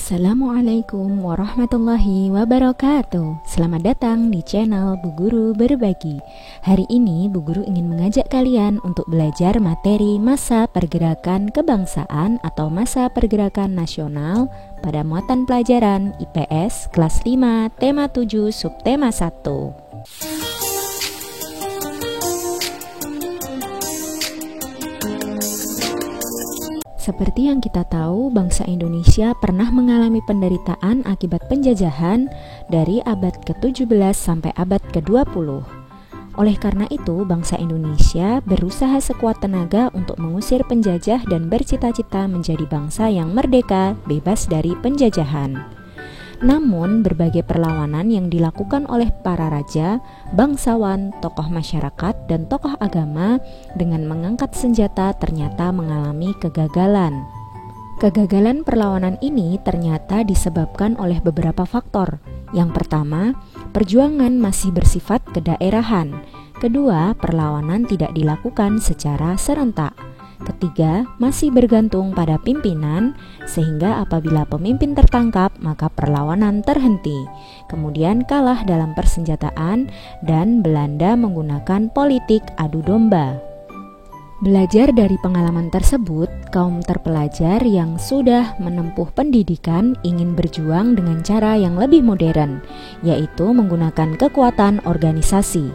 Assalamualaikum warahmatullahi wabarakatuh. Selamat datang di channel Bu Guru Berbagi. Hari ini Bu Guru ingin mengajak kalian untuk belajar materi masa pergerakan kebangsaan atau masa pergerakan nasional pada muatan pelajaran IPS kelas 5 tema 7 subtema 1. Seperti yang kita tahu, bangsa Indonesia pernah mengalami penderitaan akibat penjajahan dari abad ke-17 sampai abad ke-20. Oleh karena itu, bangsa Indonesia berusaha sekuat tenaga untuk mengusir penjajah dan bercita-cita menjadi bangsa yang merdeka, bebas dari penjajahan. Namun, berbagai perlawanan yang dilakukan oleh para raja, bangsawan, tokoh masyarakat, dan tokoh agama dengan mengangkat senjata ternyata mengalami kegagalan. Kegagalan perlawanan ini ternyata disebabkan oleh beberapa faktor. Yang pertama, perjuangan masih bersifat kedaerahan. Kedua, perlawanan tidak dilakukan secara serentak. Ketiga, masih bergantung pada pimpinan, sehingga apabila pemimpin tertangkap, maka perlawanan terhenti. Kemudian kalah dalam persenjataan, dan Belanda menggunakan politik adu domba. Belajar dari pengalaman tersebut, kaum terpelajar yang sudah menempuh pendidikan ingin berjuang dengan cara yang lebih modern, yaitu menggunakan kekuatan organisasi.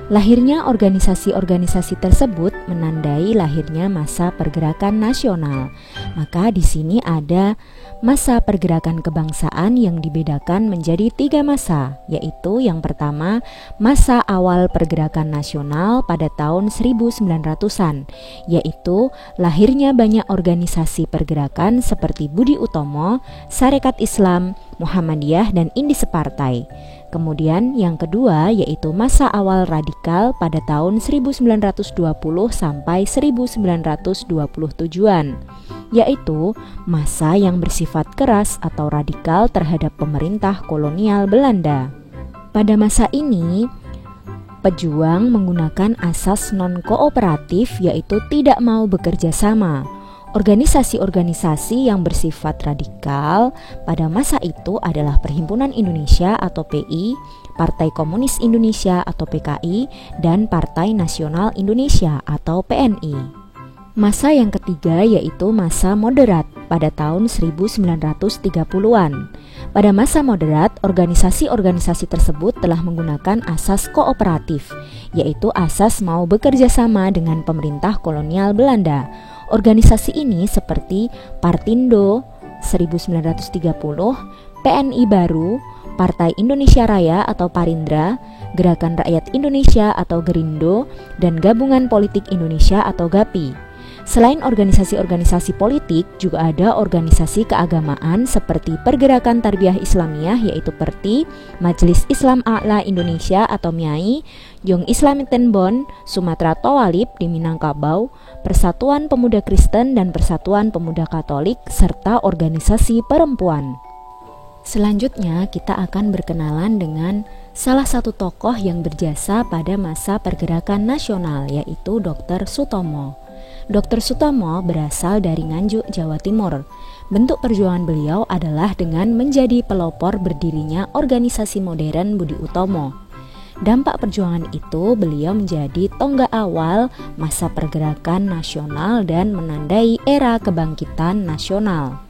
Lahirnya organisasi-organisasi tersebut menandai lahirnya masa pergerakan nasional. Maka di sini ada masa pergerakan kebangsaan yang dibedakan menjadi 3 masa, yaitu yang pertama masa awal pergerakan nasional pada tahun 1900-an, yaitu lahirnya banyak organisasi pergerakan seperti Budi Utomo, Sarekat Islam, Muhammadiyah, dan Indi Separtai. Kemudian yang kedua yaitu masa awal radikal pada tahun 1920 sampai 1927-an, yaitu masa yang bersifat keras atau radikal terhadap pemerintah kolonial Belanda. Pada masa ini, pejuang menggunakan asas non-kooperatif, yaitu tidak mau bekerja sama. Organisasi-organisasi yang bersifat radikal pada masa itu adalah Perhimpunan Indonesia atau PI, Partai Komunis Indonesia atau PKI, dan Partai Nasional Indonesia atau PNI. Masa yang ketiga yaitu masa moderat pada tahun 1930-an. Pada masa moderat, organisasi-organisasi tersebut telah menggunakan asas kooperatif, yaitu asas mau bekerja sama dengan pemerintah kolonial Belanda. Organisasi ini seperti Partindo 1930, PNI Baru, Partai Indonesia Raya atau Parindra, Gerakan Rakyat Indonesia atau Gerindo, dan Gabungan Politik Indonesia atau GAPI. Selain organisasi-organisasi politik, juga ada organisasi keagamaan seperti Pergerakan Tarbiyah Islamiyah yaitu PERTI, Majelis Islam A'la Indonesia atau MIAI, Young Islamic Tenbon, Sumatera Tawalib di Minangkabau, Persatuan Pemuda Kristen dan Persatuan Pemuda Katolik, serta organisasi perempuan. Selanjutnya kita akan berkenalan dengan salah satu tokoh yang berjasa pada masa pergerakan nasional, yaitu Dr. Sutomo. Dr. Sutomo berasal dari Nganjuk, Jawa Timur. Bentuk perjuangan beliau adalah dengan menjadi pelopor berdirinya organisasi modern Budi Utomo. Dampak perjuangan itu, beliau menjadi tonggak awal masa pergerakan nasional dan menandai era kebangkitan nasional.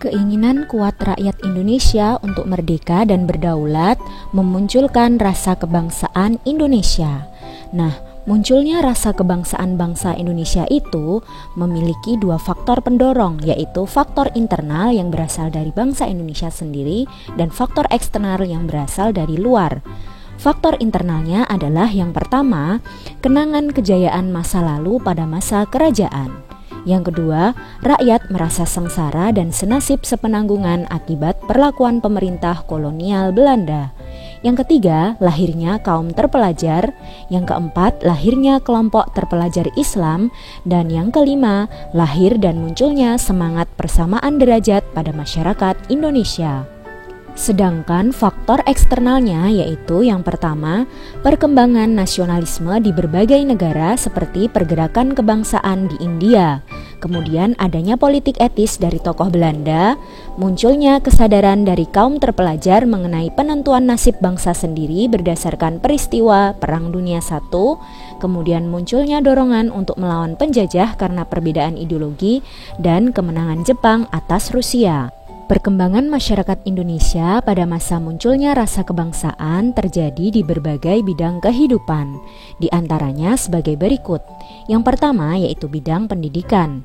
Keinginan kuat rakyat Indonesia untuk merdeka dan berdaulat memunculkan rasa kebangsaan Indonesia. Nah, munculnya rasa kebangsaan bangsa Indonesia itu memiliki 2 faktor pendorong, yaitu faktor internal yang berasal dari bangsa Indonesia sendiri dan faktor eksternal yang berasal dari luar. Faktor internalnya adalah yang pertama, kenangan kejayaan masa lalu pada masa kerajaan. Yang kedua, rakyat merasa sengsara dan senasib sepenanggungan akibat perlakuan pemerintah kolonial Belanda. Yang ketiga, lahirnya kaum terpelajar. Yang keempat, lahirnya kelompok terpelajar Islam. Dan yang kelima, lahir dan munculnya semangat persamaan derajat pada masyarakat Indonesia. Sedangkan faktor eksternalnya yaitu yang pertama, perkembangan nasionalisme di berbagai negara seperti pergerakan kebangsaan di India. Kemudian adanya politik etis dari tokoh Belanda, munculnya kesadaran dari kaum terpelajar mengenai penentuan nasib bangsa sendiri berdasarkan peristiwa Perang Dunia I, kemudian munculnya dorongan untuk melawan penjajah karena perbedaan ideologi, dan kemenangan Jepang atas Rusia. Perkembangan masyarakat Indonesia pada masa munculnya rasa kebangsaan terjadi di berbagai bidang kehidupan, di antaranya sebagai berikut. Yang pertama yaitu bidang pendidikan.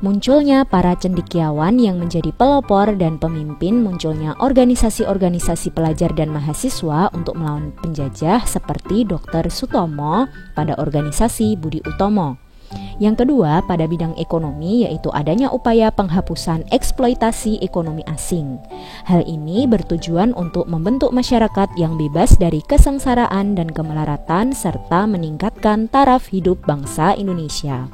Munculnya para cendekiawan yang menjadi pelopor dan pemimpin munculnya organisasi-organisasi pelajar dan mahasiswa untuk melawan penjajah seperti Dr. Sutomo pada organisasi Budi Utomo. Yang kedua, pada bidang ekonomi yaitu adanya upaya penghapusan eksploitasi ekonomi asing. Hal ini bertujuan untuk membentuk masyarakat yang bebas dari kesengsaraan dan kemelaratan serta meningkatkan taraf hidup bangsa Indonesia.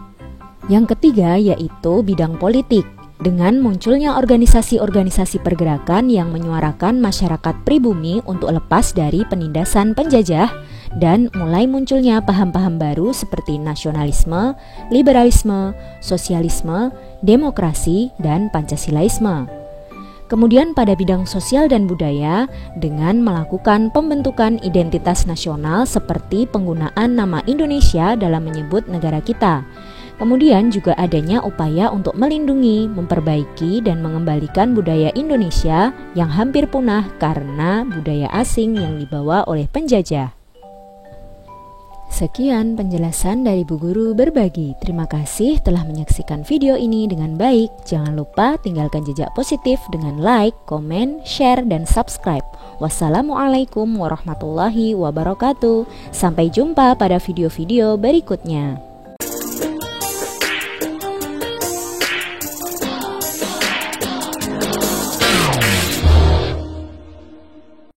Yang ketiga yaitu bidang politik. Dengan munculnya organisasi-organisasi pergerakan yang menyuarakan masyarakat pribumi untuk lepas dari penindasan penjajah, dan mulai munculnya paham-paham baru seperti nasionalisme, liberalisme, sosialisme, demokrasi, dan Pancasilaisme. Kemudian pada bidang sosial dan budaya dengan melakukan pembentukan identitas nasional seperti penggunaan nama Indonesia dalam menyebut negara kita. Kemudian juga adanya upaya untuk melindungi, memperbaiki, dan mengembalikan budaya Indonesia yang hampir punah karena budaya asing yang dibawa oleh penjajah. Sekian penjelasan dari Bu Guru Berbagi. Terima kasih telah menyaksikan video ini dengan baik. Jangan lupa tinggalkan jejak positif dengan like, komen, share, dan subscribe. Wassalamualaikum warahmatullahi wabarakatuh. Sampai jumpa pada video-video berikutnya.